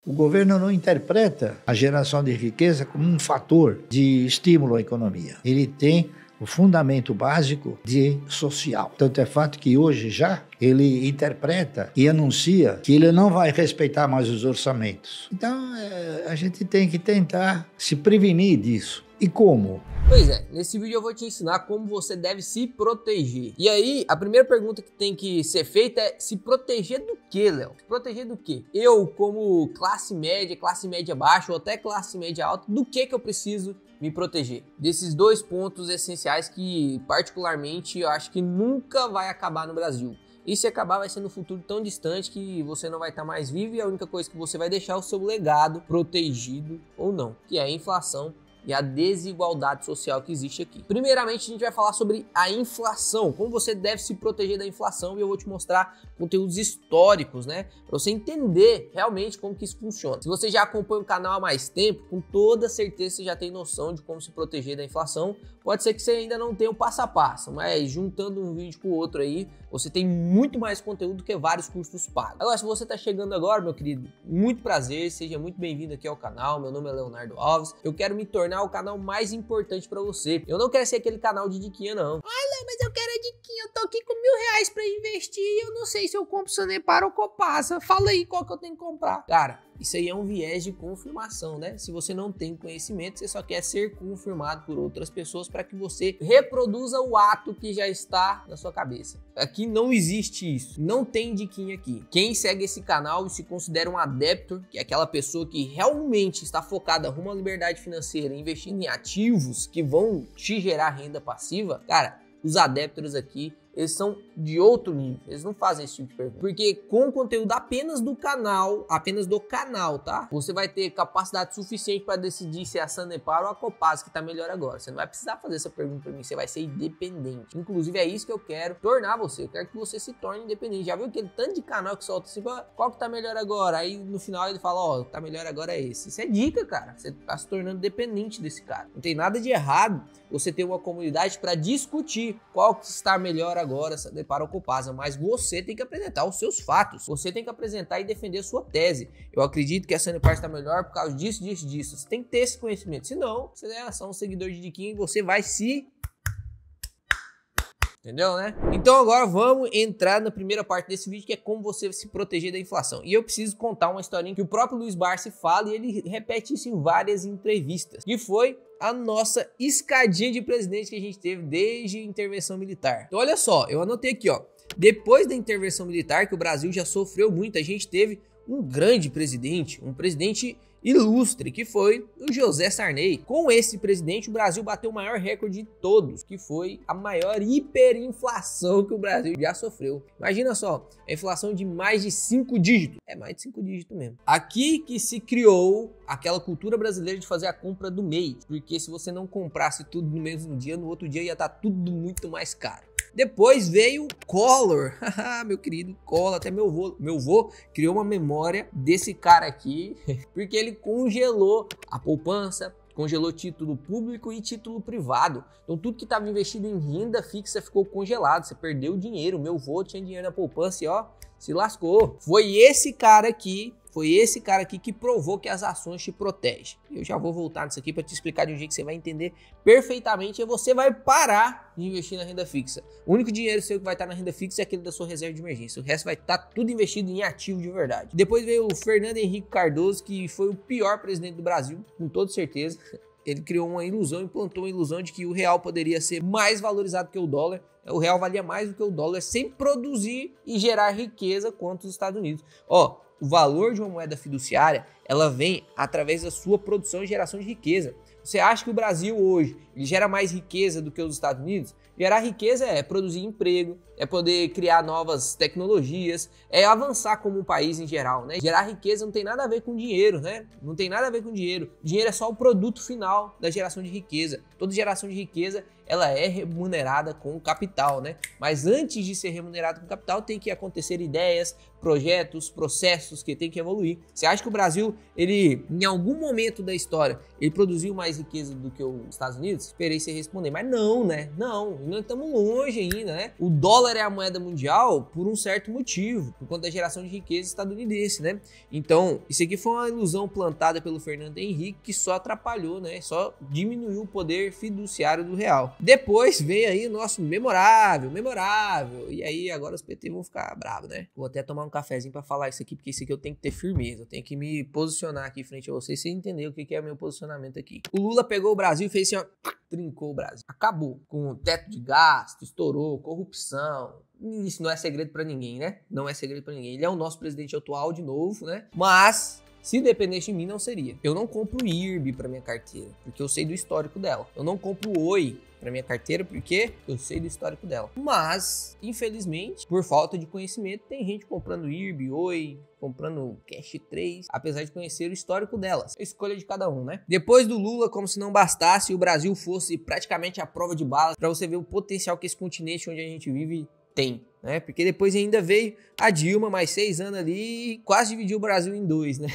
O governo não interpreta a geração de riqueza como um fator de estímulo à economia. Ele tem o fundamento básico de social. Tanto é fato que hoje já ele interpreta e anuncia que ele não vai respeitar mais os orçamentos. Então a gente tem que tentar se prevenir disso. E como? Pois é, nesse vídeo eu vou te ensinar como você deve se proteger. E aí, a primeira pergunta que tem que ser feita é: se proteger do quê, Léo? Se proteger do quê? Eu, como classe média baixa ou até classe média alta, do que eu preciso me proteger? Desses dois pontos essenciais que, particularmente, eu acho que nunca vai acabar no Brasil. E se acabar, vai ser no futuro tão distante que você não vai estar mais vivo e a única coisa que você vai deixar é o seu legado protegido ou não, que é a inflação e a desigualdade social que existe aqui. Primeiramente, a gente vai falar sobre a inflação, como você deve se proteger da inflação, e eu vou te mostrar conteúdos históricos, né, para você entender realmente como que isso funciona. Se você já acompanha o canal há mais tempo, com toda certeza você já tem noção de como se proteger da inflação. Pode ser que você ainda não tenha o passo a passo, mas juntando um vídeo com o outro aí, você tem muito mais conteúdo do que vários cursos pagos. Agora, se você está chegando agora, meu querido, muito prazer, seja muito bem-vindo aqui ao canal. Meu nome é Leonardo Alves. Eu quero me tornar o canal mais importante para você. Eu não quero ser aquele canal de diquinha, não. Ai, Léo, mas eu quero a diquinha. Eu tô aqui com R$1.000 para investir e eu não sei se eu compro Sanepar ou Copasa. Fala aí qual que eu tenho que comprar. Cara, isso aí é um viés de confirmação, né? Se você não tem conhecimento, você só quer ser confirmado por outras pessoas para que você reproduza o ato que já está na sua cabeça. Aqui não existe isso, não tem diquinha aqui. Quem segue esse canal e se considera um adepto, que é aquela pessoa que realmente está focada rumo à liberdade financeira, investindo em ativos que vão te gerar renda passiva, cara, os adeptos aqui, eles são de outro nível, eles não fazem esse tipo de pergunta. Porque com conteúdo apenas do canal, tá? Você vai ter capacidade suficiente para decidir se é a Sanepar ou a Copasa que tá melhor agora. Você não vai precisar fazer essa pergunta para mim, você vai ser independente. Inclusive é isso que eu quero tornar você, eu quero que você se torne independente. Já viu aquele tanto de canal que solta assim, qual que tá melhor agora? Aí no final ele fala, ó, tá melhor agora é esse. Isso é dica, cara, você tá se tornando dependente desse cara. Não tem nada de errado você ter uma comunidade para discutir qual que está melhor agora, Sanepar ou Copasa, mas você tem que apresentar os seus fatos, você tem que apresentar e defender a sua tese. Eu acredito que a Sanepar está melhor por causa disso. Você tem que ter esse conhecimento, senão você é só um seguidor de diquinha e você vai se... Entendeu, né? Então agora vamos entrar na primeira parte desse vídeo, que é como você se proteger da inflação. E eu preciso contar uma historinha que o próprio Luiz Barsi fala e ele repete isso em várias entrevistas, que foi a nossa escadinha de presidente que a gente teve desde a intervenção militar. Então olha só, eu anotei aqui, ó. Depois da intervenção militar, que o Brasil já sofreu muito, a gente teve um grande presidente, um presidente ilustre, que foi o José Sarney. Com esse presidente, o Brasil bateu o maior recorde de todos, que foi a maior hiperinflação que o Brasil já sofreu. Imagina só, a inflação de mais de 5 dígitos. É mais de 5 dígitos mesmo. Aqui que se criou aquela cultura brasileira de fazer a compra do mês, porque se você não comprasse tudo no mesmo dia, no outro dia ia estar tudo muito mais caro. Depois veio o Collor, meu querido Collor, até meu vô criou uma memória desse cara aqui, porque ele congelou a poupança, congelou título público e título privado. Então tudo que estava investido em renda fixa ficou congelado, você perdeu o dinheiro. Meu vô tinha dinheiro na poupança e ó, se lascou. Foi esse cara aqui que provou que as ações te protegem. Eu já vou voltar nisso aqui para te explicar de um jeito que você vai entender perfeitamente e você vai parar de investir na renda fixa. O único dinheiro seu que vai estar na renda fixa é aquele da sua reserva de emergência. O resto vai estar tudo investido em ativo de verdade. Depois veio o Fernando Henrique Cardoso, que foi o pior presidente do Brasil, com toda certeza. Ele criou uma ilusão, implantou uma ilusão de que o real poderia ser mais valorizado que o dólar. O real valia mais do que o dólar sem produzir e gerar riqueza quanto os Estados Unidos. Ó, o valor de uma moeda fiduciária, ela vem através da sua produção e geração de riqueza. Você acha que o Brasil hoje ele gera mais riqueza do que os Estados Unidos? Gerar riqueza é produzir emprego, é poder criar novas tecnologias, é avançar como um país em geral, né? Gerar riqueza não tem nada a ver com dinheiro, né? Não tem nada a ver com dinheiro. Dinheiro é só o produto final da geração de riqueza. Toda geração de riqueza, ela é remunerada com capital, né? Mas antes de ser remunerada com capital, tem que acontecer ideias, projetos, processos que tem que evoluir. Você acha que o Brasil, ele, em algum momento da história, ele produziu mais mais riqueza do que os Estados Unidos? Esperei você responder, mas não, né? Não estamos longe ainda, né? O dólar é a moeda mundial por um certo motivo, por conta da geração de riqueza estadunidense, né? Então, isso aqui foi uma ilusão plantada pelo Fernando Henrique que só atrapalhou, né? Só diminuiu o poder fiduciário do real. Depois veio aí o nosso memorável. E aí agora os PT vão ficar bravos, né? Vou até tomar um cafezinho pra falar isso aqui, porque isso aqui eu tenho que ter firmeza, eu tenho que me posicionar aqui frente a vocês sem entender o que é o meu posicionamento aqui. O Lula pegou o Brasil e fez assim, ó, trincou o Brasil. Acabou com o teto de gasto, estourou, corrupção. Isso não é segredo pra ninguém, né? Não é segredo pra ninguém. Ele é o nosso presidente atual de novo, né? Mas se dependesse de mim, não seria. Eu não compro IRB pra minha carteira, porque eu sei do histórico dela. Eu não compro Oi pra minha carteira, porque eu sei do histórico dela. Mas, infelizmente, por falta de conhecimento, tem gente comprando IRB, Oi, comprando Cash 3, apesar de conhecer o histórico delas. É a escolha de cada um, né? Depois do Lula, como se não bastasse, o Brasil fosse praticamente a prova de balas pra você ver o potencial que esse continente onde a gente vive tem, né? Porque depois ainda veio a Dilma, mais 6 anos ali, e quase dividiu o Brasil em dois, né?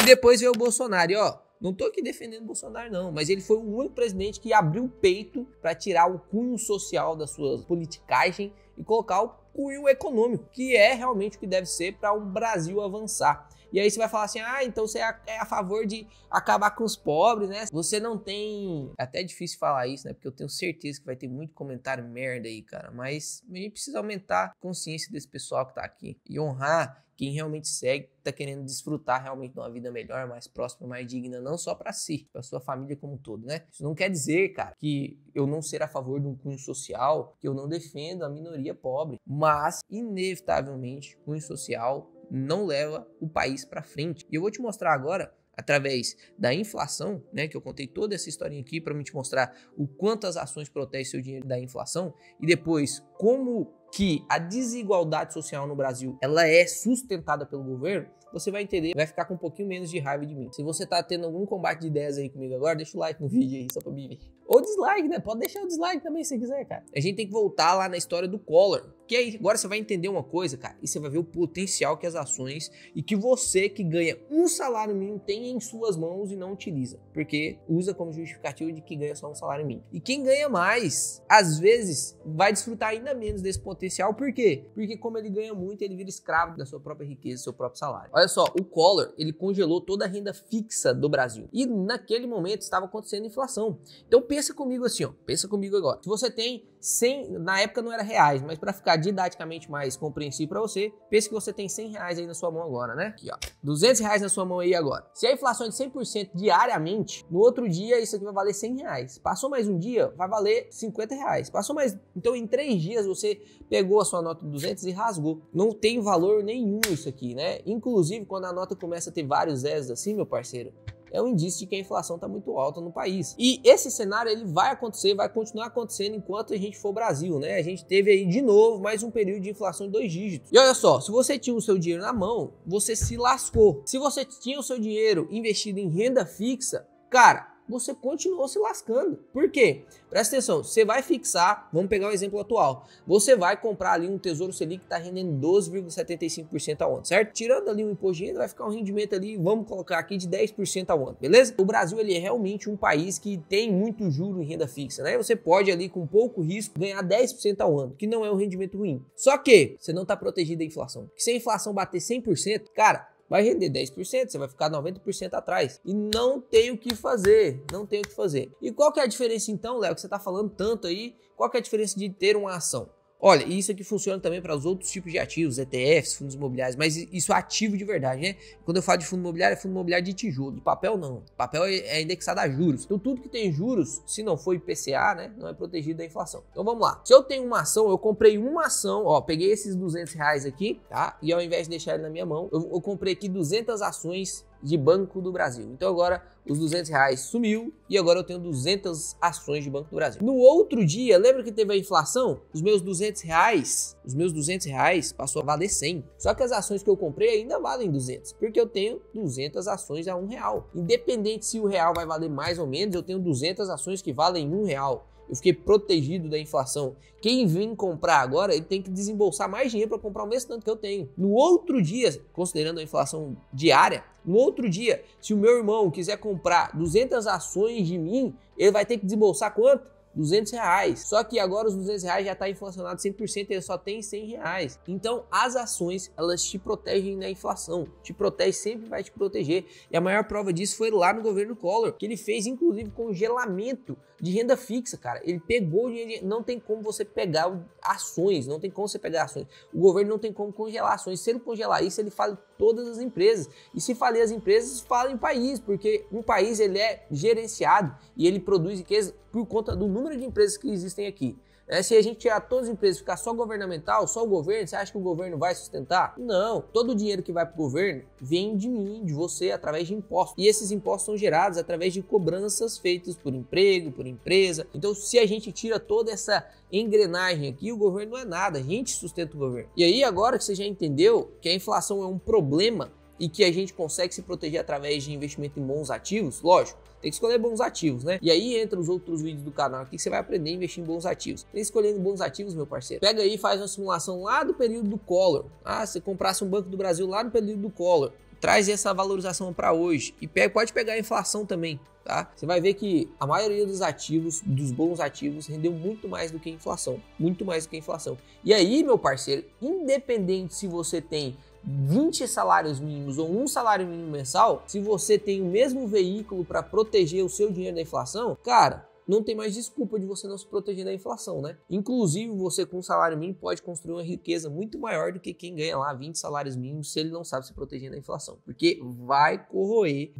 E depois veio o Bolsonaro, e ó, não tô aqui defendendo o Bolsonaro não, mas ele foi o único presidente que abriu o peito para tirar o cunho social da sua politicagem e colocar o cunho econômico, que é realmente o que deve ser para um Brasil avançar. E aí você vai falar assim, então você é a favor de acabar com os pobres, né? Você não tem... É até difícil falar isso, né? Porque eu tenho certeza que vai ter muito comentário merda aí, cara. Mas a gente precisa aumentar a consciência desse pessoal que tá aqui. E honrar quem realmente segue, tá querendo desfrutar realmente de uma vida melhor, mais próxima, mais digna, não só para si, para sua família como um todo, né? Isso não quer dizer, cara, que eu não ser a favor de um cunho social, que eu não defendo a minoria pobre, mas, inevitavelmente, cunho social não leva o país para frente. E eu vou te mostrar agora, através da inflação, né, que eu contei toda essa historinha aqui para me te mostrar o quanto as ações protegem seu dinheiro da inflação e depois como que a desigualdade social no Brasil ela é sustentada pelo governo, você vai entender, vai ficar com um pouquinho menos de raiva de mim. Se você tá tendo algum combate de ideias aí comigo agora, deixa o like no vídeo aí, só pra me ver. Ou dislike, né? Pode deixar o dislike também se quiser, cara. A gente tem que voltar lá na história do Collor. Que aí, agora você vai entender uma coisa, cara, e você vai ver o potencial que as ações e que você que ganha um salário mínimo tem em suas mãos e não utiliza. Porque usa como justificativo de que ganha só um salário mínimo. E quem ganha mais, às vezes, vai desfrutar ainda menos desse potencial. Por quê? Porque como ele ganha muito, ele vira escravo da sua própria riqueza, do seu próprio salário. Olha só, o Collor, ele congelou toda a renda fixa do Brasil. E naquele momento estava acontecendo inflação. Então pensa comigo assim, ó. Pensa comigo agora. Se você tem 100, na época não era reais, mas para ficar didaticamente mais compreensível para você, pense que você tem 100 reais aí na sua mão agora, né? Aqui, ó. 200 reais na sua mão aí agora. Se a inflação é de 100% diariamente, no outro dia isso aqui vai valer 100 reais. Passou mais um dia, vai valer 50 reais. Passou mais... Então em 3 dias você pegou a sua nota de 200 e rasgou. Não tem valor nenhum isso aqui, né? Inclusive, quando a nota começa a ter vários zeros assim, meu parceiro, é um indício de que a inflação está muito alta no país. E esse cenário ele vai acontecer, vai continuar acontecendo enquanto a gente for Brasil, né? A gente teve aí de novo mais um período de inflação de 2 dígitos. E olha só, se você tinha o seu dinheiro na mão, você se lascou. Se você tinha o seu dinheiro investido em renda fixa, cara, você continuou se lascando. Por quê? Presta atenção, você vai fixar, vamos pegar o exemplo atual, você vai comprar ali um Tesouro Selic que está rendendo 12,75% ao ano, certo? Tirando ali o imposto de renda, vai ficar um rendimento ali, vamos colocar aqui de 10% ao ano, beleza? O Brasil ele é realmente um país que tem muito juro em renda fixa, né? Você pode ali com pouco risco ganhar 10% ao ano, que não é um rendimento ruim. Só que você não está protegido da inflação. Porque se a inflação bater 100%, cara, vai render 10%, você vai ficar 90% atrás. E não tem o que fazer, não tem o que fazer. E qual que é a diferença então, Léo, que você está falando tanto aí? Qual que é a diferença de ter uma ação? Olha, isso aqui funciona também para os outros tipos de ativos, ETFs, fundos imobiliários, mas isso é ativo de verdade, né? Quando eu falo de fundo imobiliário, é fundo imobiliário de tijolo, de papel não. Papel é indexado a juros. Então tudo que tem juros, se não for IPCA, né, não é protegido da inflação. Então vamos lá. Se eu tenho uma ação, eu comprei uma ação, ó, peguei esses 200 reais aqui, tá? E ao invés de deixar ele na minha mão, eu comprei aqui 200 ações de Banco do Brasil. Então agora os 200 reais sumiu e agora eu tenho 200 ações de Banco do Brasil. No outro dia, lembra que teve a inflação? Os meus 200 reais passou a valer 100. Só que as ações que eu comprei ainda valem 200, porque eu tenho 200 ações a R$1. Independente se o real vai valer mais ou menos, eu tenho 200 ações que valem R$1. eu fiquei protegido da inflação. Quem vir comprar agora, ele tem que desembolsar mais dinheiro para comprar o mesmo tanto que eu tenho. No outro dia, considerando a inflação diária, no outro dia, se o meu irmão quiser comprar 200 ações de mim, ele vai ter que desembolsar quanto? R$200. Só que agora os R$200 já está inflacionado 100%, ele só tem R$100. Então as ações, elas te protegem da inflação, te protege, sempre vai te proteger. E a maior prova disso foi lá no governo Collor, que ele fez inclusive congelamento de renda fixa, cara. Ele pegou o dinheiro, não tem como você pegar ações, não tem como você pegar ações. O governo não tem como congelar ações. Se ele congelar isso, ele fala todas as empresas. E se falir as empresas, fala em país, porque um país ele é gerenciado e ele produz riqueza por conta do número de empresas que existem aqui. Se a gente tirar todas as empresas e ficar só governamental, só o governo, você acha que o governo vai sustentar? Não. Todo o dinheiro que vai para o governo vem de mim, de você, através de impostos. E esses impostos são gerados através de cobranças feitas por emprego, por empresa. Então, se a gente tira toda essa engrenagem aqui, o governo não é nada, a gente sustenta o governo. E aí, agora que você já entendeu que a inflação é um problema e que a gente consegue se proteger através de investimento em bons ativos, lógico, tem que escolher bons ativos, né? E aí entra os outros vídeos do canal aqui que você vai aprender a investir em bons ativos. Tem escolhendo bons ativos, meu parceiro. Pega aí e faz uma simulação lá do período do Collor. Você comprasse um Banco do Brasil lá no período do Collor, traz essa valorização para hoje e pode pegar a inflação também, tá? Você vai ver que a maioria dos ativos, dos bons ativos, rendeu muito mais do que a inflação. Muito mais do que a inflação. E aí, meu parceiro, independente se você tem 20 salários mínimos ou um salário mínimo mensal, se você tem o mesmo veículo para proteger o seu dinheiro da inflação, cara, não tem mais desculpa de você não se proteger da inflação, né? Inclusive, você com um salário mínimo pode construir uma riqueza muito maior do que quem ganha lá 20 salários mínimos se ele não sabe se proteger da inflação. Porque vai corroer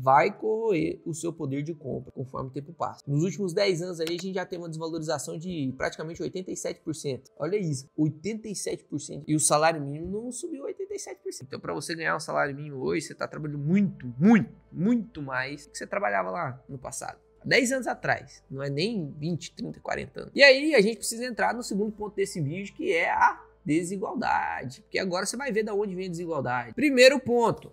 o seu poder de compra conforme o tempo passa. Nos últimos 10 anos aí, a gente já tem uma desvalorização de praticamente 87%. Olha isso, 87%. E o salário mínimo não subiu 87%. Então, para você ganhar um salário mínimo hoje, você está trabalhando muito mais do que você trabalhava lá no passado. 10 anos atrás, não é nem 20, 30, 40 anos. E aí a gente precisa entrar no segundo ponto desse vídeo, que é a desigualdade, porque agora você vai ver de onde vem a desigualdade. Primeiro ponto,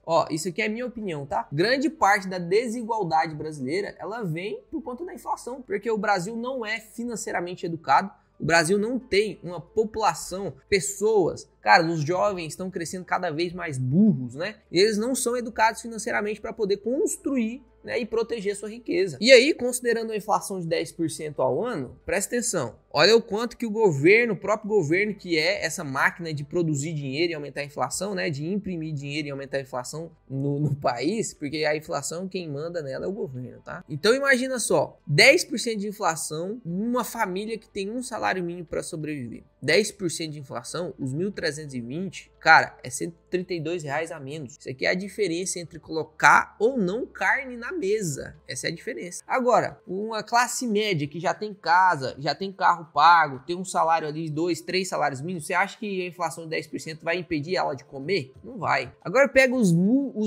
ó, isso aqui é a minha opinião, tá? Grande parte da desigualdade brasileira, ela vem por conta da inflação, porque o Brasil não é financeiramente educado. O Brasil não tem uma população, pessoas, cara, os jovens estão crescendo cada vez mais burros, né? E eles não são educados financeiramente para poder construir, né, e proteger sua riqueza. E aí, considerando a inflação de 10% ao ano, presta atenção. Olha o quanto que o governo, o próprio governo, que é essa máquina de produzir dinheiro e aumentar a inflação, né, de imprimir dinheiro e aumentar a inflação no país, porque a inflação, quem manda nela é o governo, tá? Então imagina só, 10% de inflação numa família que tem um salário mínimo para sobreviver. 10% de inflação, os 1.320, cara, é R$132 a menos. Isso aqui é a diferença entre colocar ou não carne na mesa. Essa é a diferença. Agora, uma classe média que já tem casa, já tem carro pago, tem um salário ali de 2, 3 salários mínimos, você acha que a inflação de 10% vai impedir ela de comer? Não vai. Agora pega os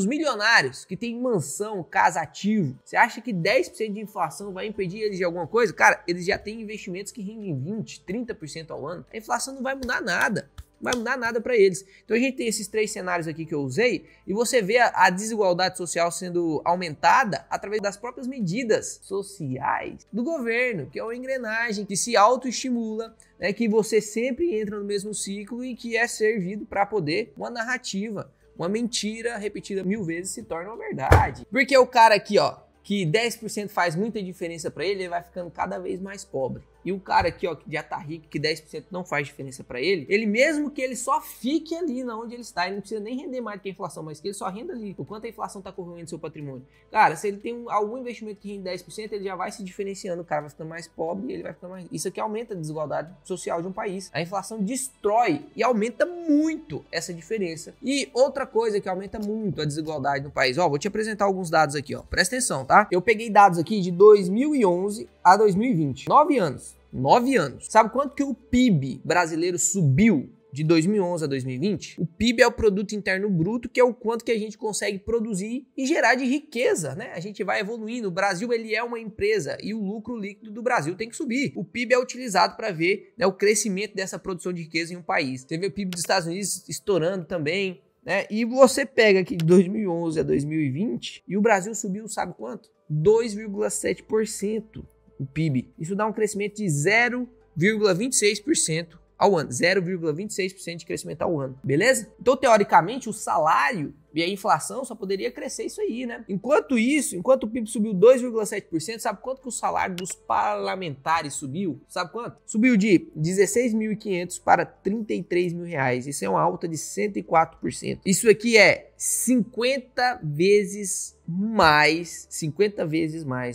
milionários que tem mansão, casa, ativo. Você acha que 10% de inflação vai impedir eles de alguma coisa? Cara, eles já têm investimentos que rendem 20, 30% ao ano. A inflação não vai mudar nada. Não vai mudar nada para eles. Então a gente tem esses 3 cenários aqui que eu usei e você vê a desigualdade social sendo aumentada através das próprias medidas sociais do governo, que é uma engrenagem que se autoestimula, né, que você sempre entra no mesmo ciclo e que é servido para poder uma narrativa, uma mentira repetida 1000 vezes se torna uma verdade. Porque o cara aqui, ó, que 10% faz muita diferença para ele vai ficando cada vez mais pobre. E o cara aqui, ó, que já tá rico, que 10% não faz diferença para ele mesmo que ele só fique ali na onde ele está, ele não precisa nem render mais do que a inflação, mas que ele só renda ali, o quanto a inflação tá corroendo seu patrimônio. Cara, se ele tem algum investimento que rende 10%, ele já vai se diferenciando, o cara vai ficando mais pobre e ele vai ficando mais... Isso aqui aumenta a desigualdade social de um país. A inflação destrói e aumenta muito essa diferença. E outra coisa que aumenta muito a desigualdade no país, ó, vou te apresentar alguns dados aqui, ó, presta atenção, tá? Eu peguei dados aqui de 2011 a 2020, 9 anos. 9 anos. Sabe quanto que o PIB brasileiro subiu de 2011 a 2020? O PIB é o Produto Interno Bruto, que é o quanto que a gente consegue produzir e gerar de riqueza, né? A gente vai evoluindo. O Brasil, ele é uma empresa e o lucro líquido do Brasil tem que subir. O PIB é utilizado para ver, né, o crescimento dessa produção de riqueza em um país. Você vê o PIB dos Estados Unidos estourando também, né? E você pega aqui de 2011 a 2020 e o Brasil subiu, sabe quanto? 2,7%. o PIB. Isso dá um crescimento de 0,26% ao ano, 0,26% de crescimento ao ano, beleza? Então, teoricamente, o salário e a inflação só poderia crescer isso aí, né? Enquanto o PIB subiu 2,7%, sabe quanto que o salário dos parlamentares subiu? Sabe quanto? Subiu de 16.500 para 33 mil reais. Isso é uma alta de 104%. Isso aqui é 50 vezes mais,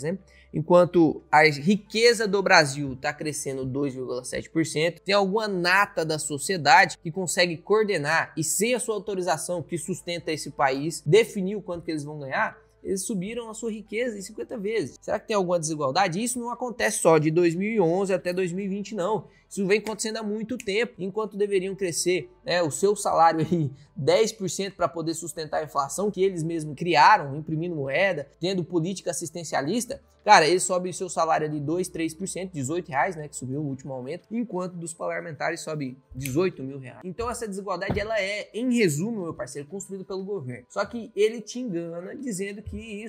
né? Enquanto a riqueza do Brasil está crescendo 2,7%, tem alguma nata da sociedade que consegue coordenar e, sem a sua autorização que sustenta esse país, definir o quanto que eles vão ganhar, eles subiram a sua riqueza em 50 vezes. Será que tem alguma desigualdade? Isso não acontece só de 2011 até 2020, não. Isso vem acontecendo há muito tempo, enquanto deveriam crescer, né, o seu salário aí 10% para poder sustentar a inflação que eles mesmos criaram, imprimindo moeda, tendo política assistencialista. Cara, eles sobem o seu salário de 2, 3%, 18 reais, né, que subiu o último aumento, enquanto dos parlamentares sobe 18 mil reais. Então essa desigualdade, ela é, em resumo, meu parceiro, construída pelo governo. Só que ele te engana dizendo que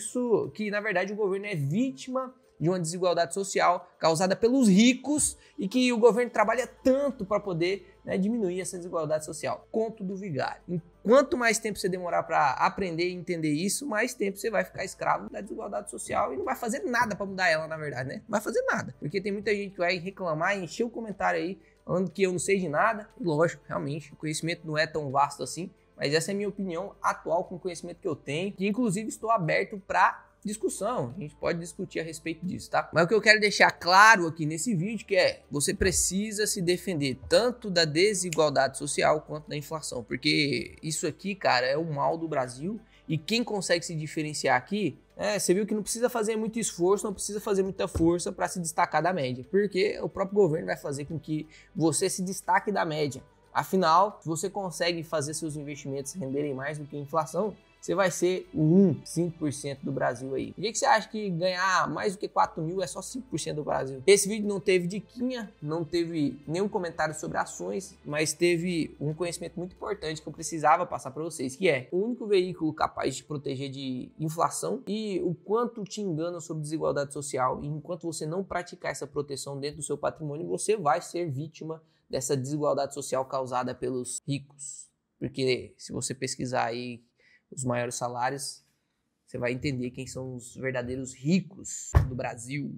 na verdade o governo é vítima de uma desigualdade social causada pelos ricos e que o governo trabalha tanto para poder, né, diminuir essa desigualdade social. Conto do vigário. Quanto mais tempo você demorar para aprender e entender isso, mais tempo você vai ficar escravo da desigualdade social e não vai fazer nada para mudar ela, na verdade, né? Não vai fazer nada. Porque tem muita gente que vai reclamar e encher o comentário aí falando que eu não sei de nada. E lógico, realmente, o conhecimento não é tão vasto assim, mas essa é a minha opinião atual com o conhecimento que eu tenho, que inclusive estou aberto para discussão, a gente pode discutir a respeito disso, tá? Mas o que eu quero deixar claro aqui nesse vídeo que é, você precisa se defender tanto da desigualdade social quanto da inflação, porque isso aqui, cara, é o mal do Brasil e quem consegue se diferenciar aqui, você viu que não precisa fazer muito esforço, não precisa fazer muita força para se destacar da média, porque o próprio governo vai fazer com que você se destaque da média. Afinal, se você consegue fazer seus investimentos renderem mais do que a inflação, você vai ser o 5% do Brasil aí. Por que você acha que ganhar mais do que 4 mil é só 5% do Brasil? Esse vídeo não teve diquinha, não teve nenhum comentário sobre ações, mas teve um conhecimento muito importante que eu precisava passar para vocês, que é o único veículo capaz de proteger de inflação e o quanto te engana sobre desigualdade social. E enquanto você não praticar essa proteção dentro do seu patrimônio, você vai ser vítima dessa desigualdade social causada pelos ricos. Porque se você pesquisar aí os maiores salários, você vai entender quem são os verdadeiros ricos do Brasil.